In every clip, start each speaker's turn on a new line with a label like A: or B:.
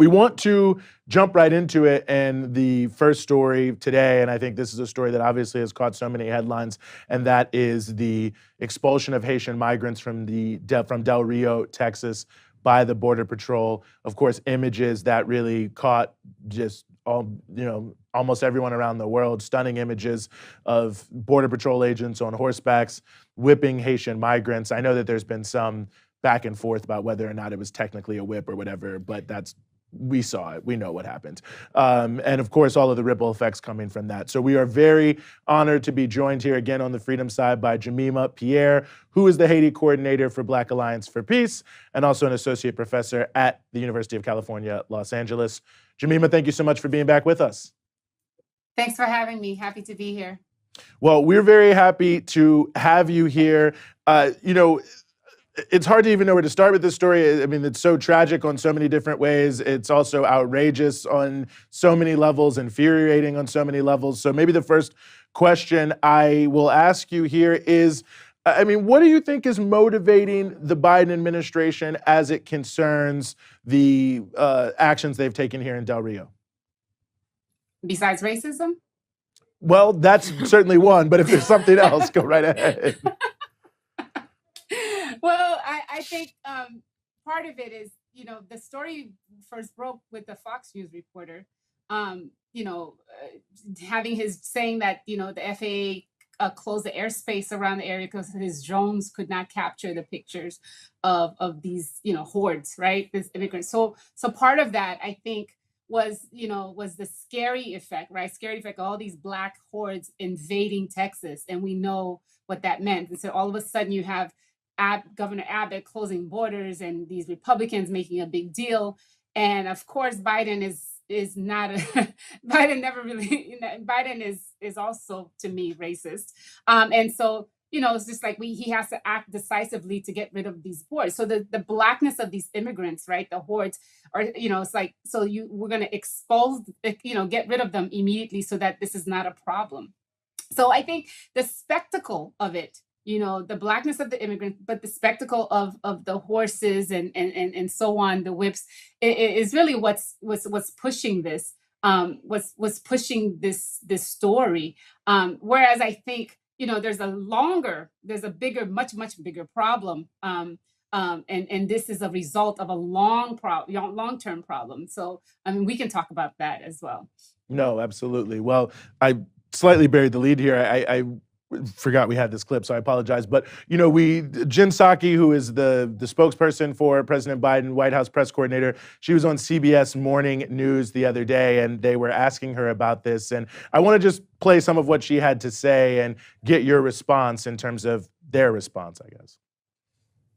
A: We want to jump right into it, and the first story today, and I think this is a story that obviously has caught so many headlines, and that is the expulsion of Haitian migrants from Del Rio, Texas, by the Border Patrol. Of course, images that really caught just almost everyone around the world. Stunning images of Border Patrol agents on horsebacks whipping Haitian migrants. I know that there's been some back and forth about whether or not it was technically a whip or whatever, but we saw it. We know what happened. And of course, all of the ripple effects coming from that. So we are very honored to be joined here again on the Freedom side by Jemima Pierre, who is the Haiti Coordinator for Black Alliance for Peace and also an associate professor at the University of California, Los Angeles. Jemima, thank you so much for being back with us.
B: Thanks for having me. Happy to be here.
A: Well, we're very happy to have you here. It's hard to even know where to start with this story. I mean, it's so tragic on so many different ways. It's also outrageous on so many levels, infuriating on so many levels. So maybe the first question I will ask you here is, what do you think is motivating the Biden administration as it concerns the actions they've taken here in Del Rio?
B: Besides racism?
A: Well, that's certainly one, but if there's something else, go right ahead.
B: Well, I think part of it is, the story first broke with the Fox News reporter, having his saying that, the FAA closed the airspace around the area because his drones could not capture the pictures of these, hordes, right? This immigrants. So part of that, I think, was the scary effect, right? Scary effect, all these Black hordes invading Texas. And we know what that meant. And so all of a sudden you have Governor Abbott closing borders and these Republicans making a big deal. And of course, Biden is not Biden is also, to me, racist. And so, it's just like he has to act decisively to get rid of these hordes. So the Blackness of these immigrants, right? The hordes are, it's like, we're going to expose, get rid of them immediately so that this is not a problem. So I think the spectacle of it, the Blackness of the immigrant, but the spectacle of the horses and so on, the whips, is really what's pushing this, what's pushing this story. Whereas I think, there's a bigger, much bigger problem. And this is a result of a long-term problem. So, we can talk about that as well.
A: No, absolutely. Well, I slightly buried the lead here. I forgot we had this clip, so I apologize. But, Jen Psaki, who is the spokesperson for President Biden, White House press coordinator, she was on CBS Morning News the other day, and they were asking her about this. And I want to just play some of what she had to say and get your response in terms of their response, I guess.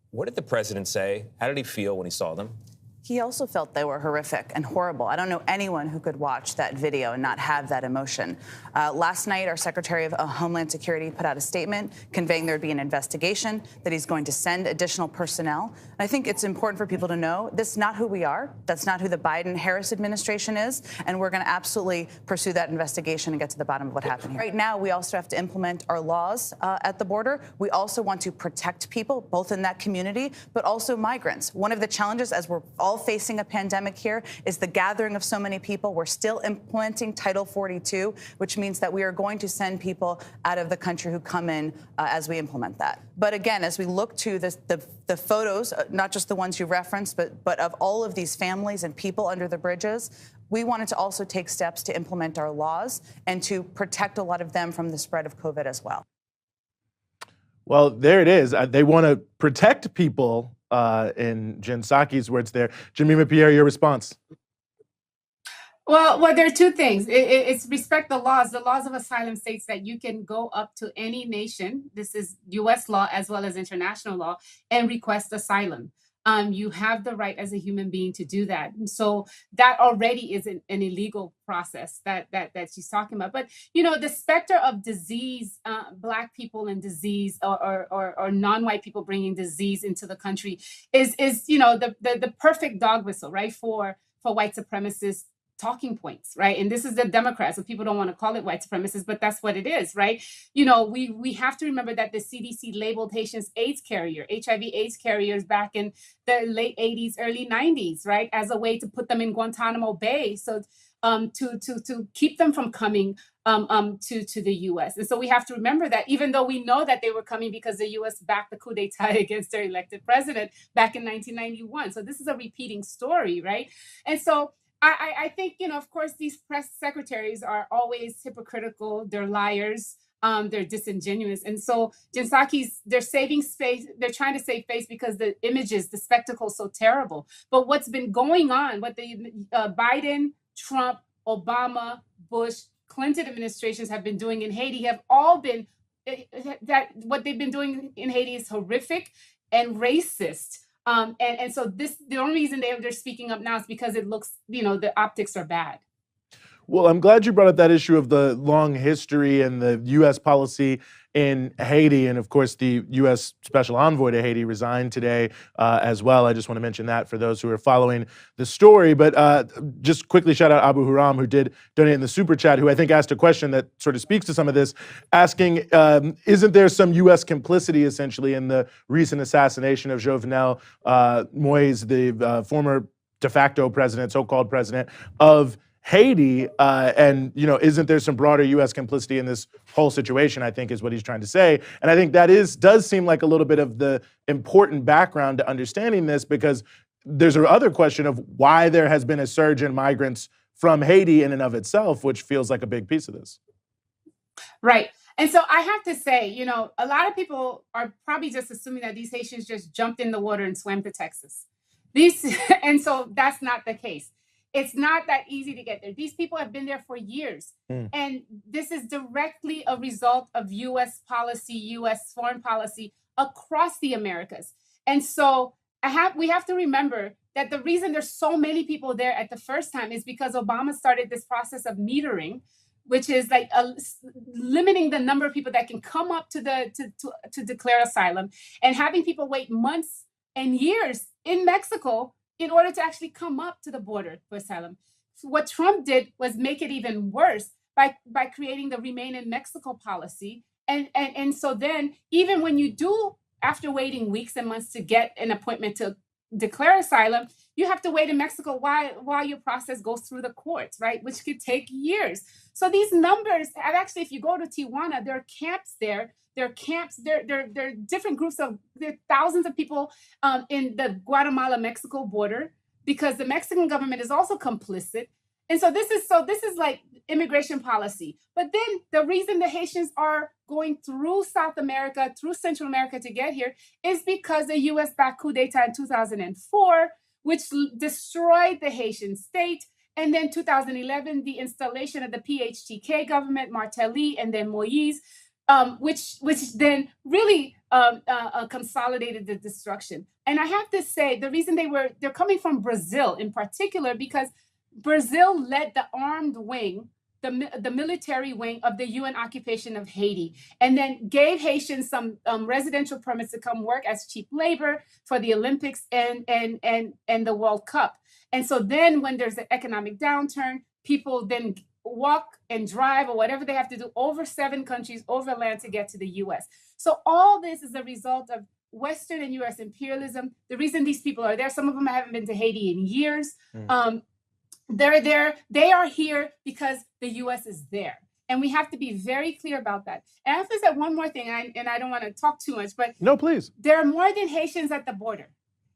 C: What did the president say? How did he feel when he saw them?
D: He also felt they were horrific and horrible. I don't know anyone who could watch that video and not have that emotion. Last night, our Secretary of Homeland Security put out a statement conveying there'd be an investigation, that he's going to send additional personnel. I think it's important for people to know this is not who we are. That's not who the Biden-Harris administration is. And we're going to absolutely pursue that investigation and get to the bottom of what happened here. Right now, we also have to implement our laws at the border. We also want to protect people, both in that community, but also migrants. One of the challenges, as we're all facing a pandemic here, is the gathering of so many people. We're still implementing Title 42, which means that we are going to send people out of the country who come in as we implement that. But again, as we look to the photos, not just the ones you referenced, but of all of these families and people under the bridges, we wanted to also take steps to implement our laws and to protect a lot of them from the spread of COVID as well.
A: Well, there it is. They want to protect people, in Jen Psaki's words there. Jemima Pierre, your response.
B: Well, there are two things. It's respect the laws. The laws of asylum states that you can go up to any nation, this is U.S. law as well as international law, and request asylum. You have the right as a human being to do that. And so that already is an illegal process that she's talking about. But, the specter of disease, Black people and disease or non-white people bringing disease into the country is the perfect dog whistle, right, for white supremacists talking points, right? And this is the Democrats, so people don't want to call it white supremacists, but that's what it is, right? You know, we have to remember that the CDC labeled Haitians HIV/AIDS carriers back in the late 80s, early 90s, right, as a way to put them in Guantanamo Bay, so to keep them from coming to the U.S. And so we have to remember that, even though we know that they were coming because the U.S. backed the coup d'etat against their elected president back in 1991. So this is a repeating story, right? And so I think, you know, of course, these press secretaries are always hypocritical. They're liars. They're disingenuous. And so Jen Psaki's, they're saving face. They're trying to save face because the images, the spectacle is so terrible. But what's been going on, what the Biden, Trump, Obama, Bush, Clinton administrations have been doing in Haiti have all been, that what they've been doing in Haiti is horrific and racist. And so this, the only reason they're speaking up now is because it looks, you know, the optics are bad.
A: Well, I'm glad you brought up that issue of the long history and the U.S. policy in Haiti. And of course, the U.S. Special Envoy to Haiti resigned today as well. I just want to mention that for those who are following the story. But just quickly shout out Abu Huram, who did donate in the super chat, who I think asked a question that sort of speaks to some of this, asking, isn't there some U.S. complicity essentially in the recent assassination of Jovenel Moïse, the former de facto president, so-called president of Haiti, and, you know, isn't there some broader U.S. complicity in this whole situation, I think is what he's trying to say. And I think that does seem like a little bit of the important background to understanding this, because there's another question of why there has been a surge in migrants from Haiti in and of itself, which feels like a big piece of this.
B: Right. And so I have to say, you know, a lot of people are probably just assuming that these Haitians just jumped in the water and swam to Texas. And so that's not the case. It's not that easy to get there. These people have been there for years. And this is directly a result of U.S. policy, U.S. foreign policy across the Americas. And so we have to remember that the reason there's so many people there at the first time is because Obama started this process of metering, which is like limiting the number of people that can come up to declare asylum, and having people wait months and years in Mexico in order to actually come up to the border for asylum. So what Trump did was make it even worse by creating the Remain in Mexico policy. And so then, even when you do, after waiting weeks and months to get an appointment to declare asylum, you have to wait in Mexico while your process goes through the courts, right? Which could take years. So these numbers, and actually, if you go to Tijuana, there are camps there. There are different groups there are thousands of people in the Guatemala-Mexico border, because the Mexican government is also complicit. And so this is like immigration policy. But then the reason the Haitians are going through South America, through Central America to get here is because the U.S. backed coup d'etat in 2004, which destroyed the Haitian state. And then 2011, the installation of the PHTK government, Martelly, and then Moïse, which then really consolidated the destruction. And I have to say, the reason they're coming from Brazil in particular, because Brazil led the armed wing, the military wing of the UN occupation of Haiti, and then gave Haitians some residential permits to come work as cheap labor for the Olympics and the World Cup. And so then when there's an economic downturn, people then walk and drive or whatever they have to do over 7 countries overland to get to the US. So all this is a result of Western and US imperialism. The reason these people are there, some of them haven't been to Haiti in years. They're there, they are here because the US is there. And we have to be very clear about that. And I have to say one more thing, and I don't want to talk too much, but
A: no, please.
B: There are more than Haitians at the border.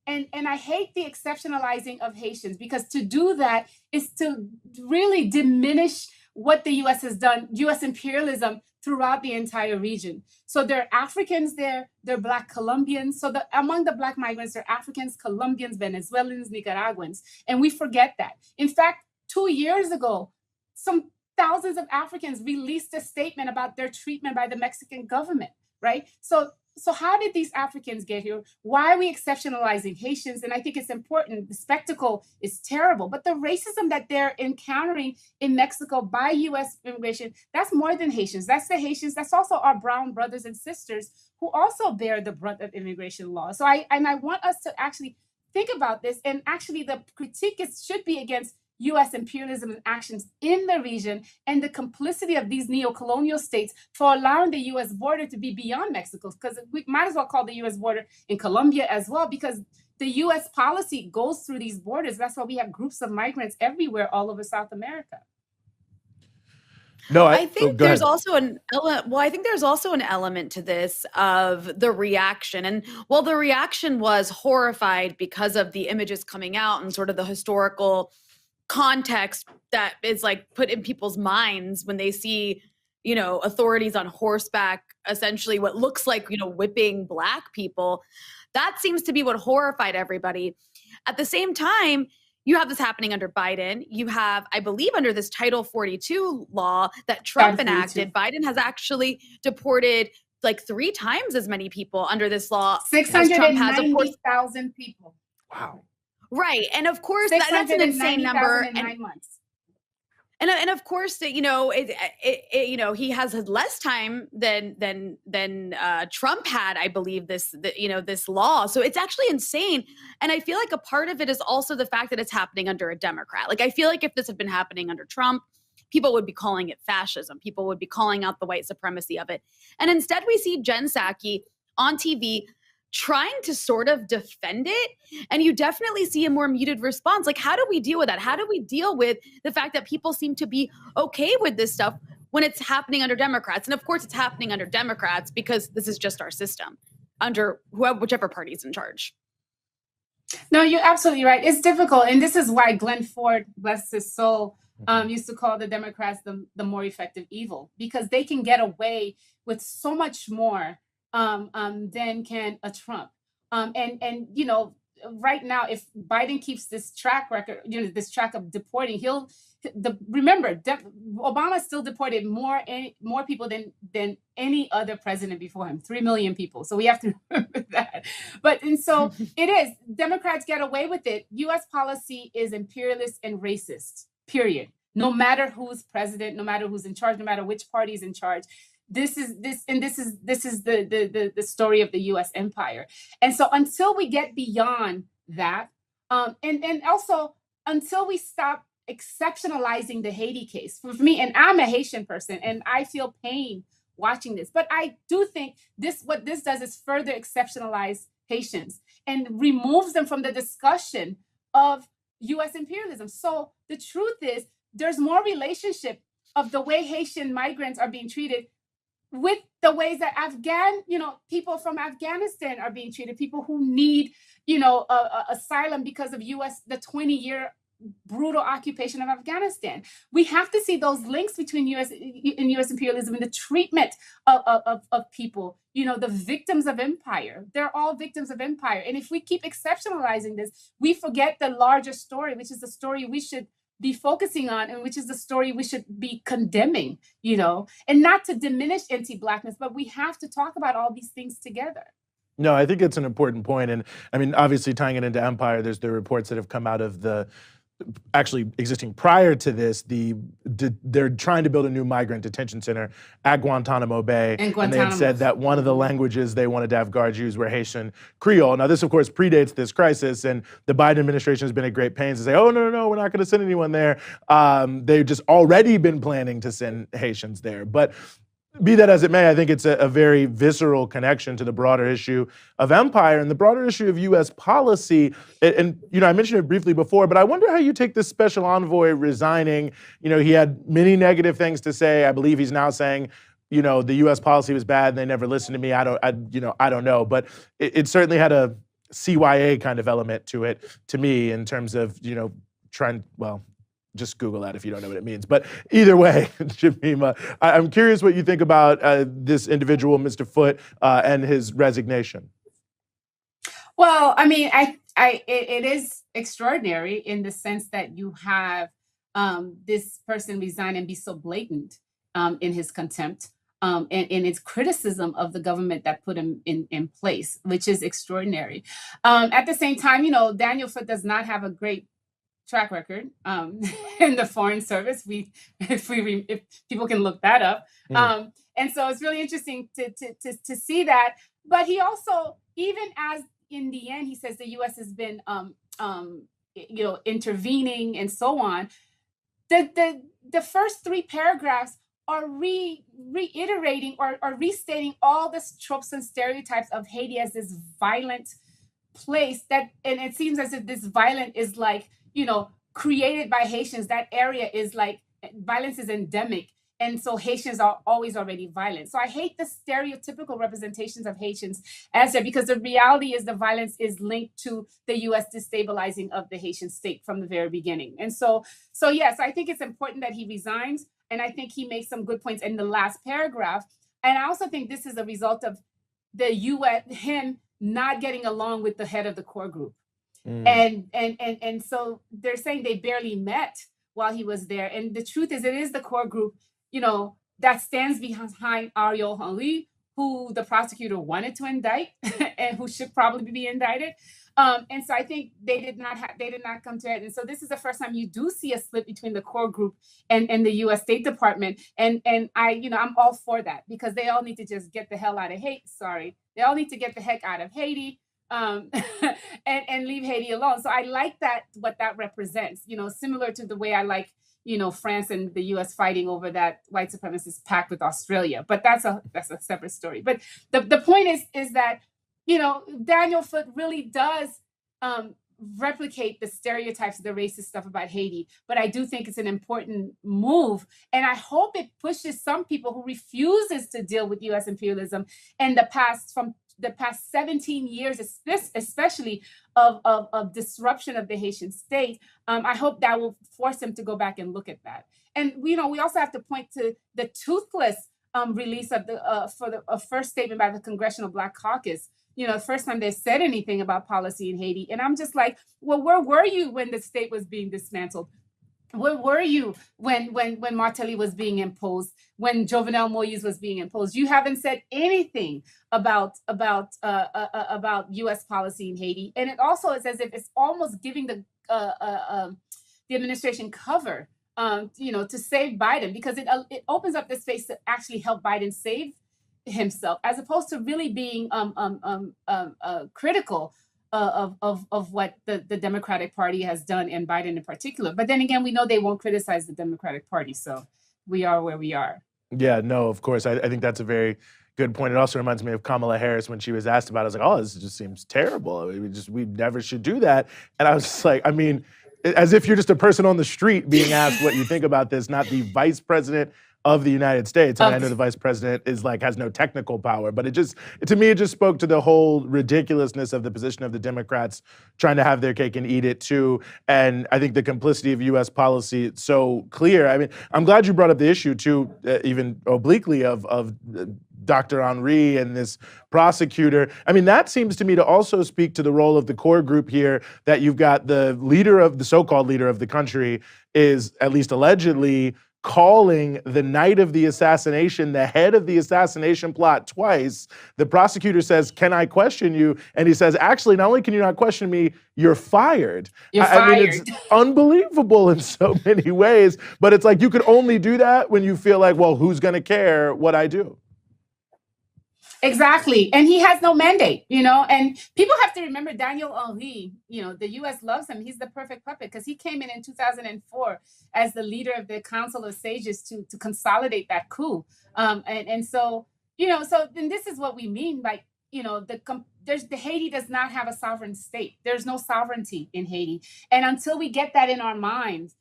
B: And I hate the exceptionalizing of Haitians, because to do that is to really diminish what the U.S. has done, U.S. imperialism throughout the entire region. So there are Africans there, there are Black Colombians. So among the Black migrants, there are Africans, Colombians, Venezuelans, Nicaraguans, and we forget that. In fact, 2 years ago, some thousands of Africans released a statement about their treatment by the Mexican government, right? So how did these Africans get here? Why are we exceptionalizing Haitians? And I think it's important. The spectacle is terrible, but the racism that they're encountering in Mexico by U.S. immigration, that's more than Haitians. That's the Haitians. That's also our brown brothers and sisters who also bear the brunt of immigration law. So I want us to actually think about this. And actually the critique should be against U.S. imperialism and actions in the region and the complicity of these neo-colonial states for allowing the U.S. border to be beyond Mexico, because we might as well call the U.S. border in Colombia as well, because the U.S. policy goes through these borders. That's why we have groups of migrants everywhere all over South America.
A: No,
E: I think there's
A: ahead.
E: also an element. Well, I think there's also an element to this of the reaction. And while the reaction was horrified because of the images coming out and sort of the historical context that is like put in people's minds when they see, you know, authorities on horseback, essentially what looks like, you know, whipping Black people, that seems to be what horrified everybody. At the same time, you have this happening under Biden. You have, I believe, under this Title 42 law that Trump enacted, Biden has actually deported like 3 times as many people under this law.
B: 690,000 people.
A: Wow.
E: Right. And of course, that's an insane number.
B: In 9 months.
E: And of course, you know, you know, he has had less time than Trump had, I believe, this law. So it's actually insane. And I feel like a part of it is also the fact that it's happening under a Democrat. Like, I feel like if this had been happening under Trump, people would be calling it fascism. People would be calling out the white supremacy of it. And instead, we see Jen Psaki on TV trying to sort of defend it. And you definitely see a more muted response. Like, how do we deal with that? How do we deal with the fact that people seem to be okay with this stuff when it's happening under Democrats? And of course, it's happening under Democrats because this is just our system under whichever party's in charge.
B: No, you're absolutely right. It's difficult. And this is why Glenn Ford, bless his soul, used to call the Democrats the more effective evil, because they can get away with so much more than can a Trump. And you know, right now, if Biden keeps this track record, you know, this track of deporting, remember, Obama still deported more people than any other president before him, 3 million people. So we have to remember that. And so it is, Democrats get away with it. U.S. policy is imperialist and racist, period. No matter who's president, no matter who's in charge, no matter which party is in charge. This is the story of the U.S. empire. And so until we get beyond that, and also until we stop exceptionalizing the Haiti case, for me, and I'm a Haitian person, and I feel pain watching this, but I do think what this does is further exceptionalize Haitians and removes them from the discussion of U.S. imperialism. So the truth is, there's more relationship of the way Haitian migrants are being treated with the ways that people from Afghanistan are being treated, people who need, asylum because of the 20-year brutal occupation of Afghanistan. We have to see those links between U.S. imperialism and the treatment of people, the victims of empire. They're all victims of empire. And if we keep exceptionalizing this, we forget the larger story, which is the story we should be focusing on, and which is the story we should be condemning, and not to diminish anti-Blackness, but we have to talk about all these things together.
A: No, I think it's an important point. And I mean, obviously tying it into empire, there's the reports that have come out of the actually existing prior to this, they're trying to build a new migrant detention center at Guantanamo Bay. And they had said that one of the languages they wanted to have guards use were Haitian Creole. Now, this, of course, predates this crisis, and the Biden administration has been at great pains to say, oh, no, we're not going to send anyone there. They've just already been planning to send Haitians there. But be that as it may, I think it's a very visceral connection to the broader issue of empire and the broader issue of U.S. policy. And I mentioned it briefly before, but I wonder how you take this special envoy resigning. He had many negative things to say. I believe he's now saying, the U.S. policy was bad and they never listened to me. I don't know. But it certainly had a CYA kind of element to it, to me, in terms of, just Google that if you don't know what it means. But either way, Jemima, I'm curious what you think about this individual, Mr. Foote, and his resignation.
B: Well, I mean, it is extraordinary in the sense that you have this person resign and be so blatant in his contempt and in its criticism of the government that put him in place, which is extraordinary. At the same time, Daniel Foote does not have a great track record in the Foreign Service. If people can look that up, and so it's really interesting to see that. But he also, even as in the end, he says the U.S. has been intervening and so on. The first three paragraphs are reiterating or restating all the tropes and stereotypes of Haiti as this violent place and it seems as if this violent is like, created by Haitians. That area is like violence is endemic. And so Haitians are always already violent. So I hate the stereotypical representations of Haitians as there, because the reality is the violence is linked to the U.S. destabilizing of the Haitian state from the very beginning. And so yes, I think it's important that he resigns. And I think he makes some good points in the last paragraph. And I also think this is a result of the U.S., him not getting along with the head of the core group. And so they're saying they barely met while he was there. And the truth is, it is the core group, that stands behind Ariel Henry, who the prosecutor wanted to indict and who should probably be indicted. And so I think they did not come to it. And so this is the first time you do see a split between the core group and the U.S. State Department. And I'm all for that, because they all need to just get the hell out of Haiti. They all need to get the heck out of Haiti. And leave Haiti alone. So I like that, what that represents, similar to the way I like, France and the US fighting over that white supremacist pact with Australia. But that's a separate story. But the point is that, Daniel Foote really does replicate the stereotypes, the racist stuff about Haiti. But I do think it's an important move. And I hope it pushes some people who refuses to deal with US imperialism and from the past 17 years, especially of disruption of the Haitian state. I hope that will force him to go back and look at that. And we also have to point to the toothless release of the first statement by the Congressional Black Caucus. The first time they said anything about policy in Haiti. And I'm just like, well, where were you when the state was being dismantled? Where were you when Martelly was being imposed, when Jovenel Moïse was being imposed? You haven't said anything about U.S. policy in Haiti, and it also is as if it's almost giving the administration cover, to save Biden, because it opens up the space to actually help Biden save himself, as opposed to really being critical of what the Democratic Party has done, and Biden in particular. But then again, we know they won't criticize the Democratic Party, so we are where we are.
A: Yeah, no, of course. I think that's a very good point. It also reminds me of Kamala Harris when she was asked about it. I was like, oh, this just seems terrible. We never should do that. And I was just like, as if you're just a person on the street being asked what you think about this, not the vice president of the United States. And I know the vice president has no technical power, but to me, it just spoke to the whole ridiculousness of the position of the Democrats trying to have their cake and eat it too. And I think the complicity of U.S. policy is so clear. I'm glad you brought up the issue too, even obliquely of Dr. Henry and this prosecutor. That seems to me to also speak to the role of the core group here, that you've got the so-called leader of the country is, at least allegedly, calling the night of the assassination the head of the assassination plot twice. The prosecutor says, "Can I question you?" And he says, "Actually, not only can you not question me, you're fired." It's unbelievable in so many ways, but it's like you could only do that when you feel like, well, who's going to care what I do?
B: Exactly. And he has no mandate, and people have to remember Daniel Henry, the U.S. loves him. He's the perfect puppet, because he came in 2004 as the leader of the Council of Sages to consolidate that coup. And so then this is what we mean by, Haiti does not have a sovereign state. There's no sovereignty in Haiti. And until we get that in our minds,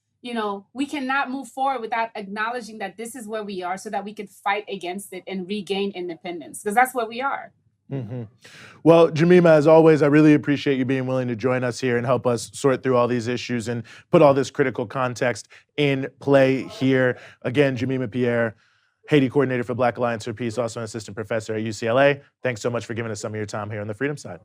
B: we cannot move forward without acknowledging that this is where we are, so that we can fight against it and regain independence, because that's where we are.
A: Mm-hmm. Well, Jemima, as always, I really appreciate you being willing to join us here and help us sort through all these issues and put all this critical context in play here. Again, Jemima Pierre, Haiti Coordinator for Black Alliance for Peace, also an assistant professor at UCLA. Thanks so much for giving us some of your time here on The Freedom Side.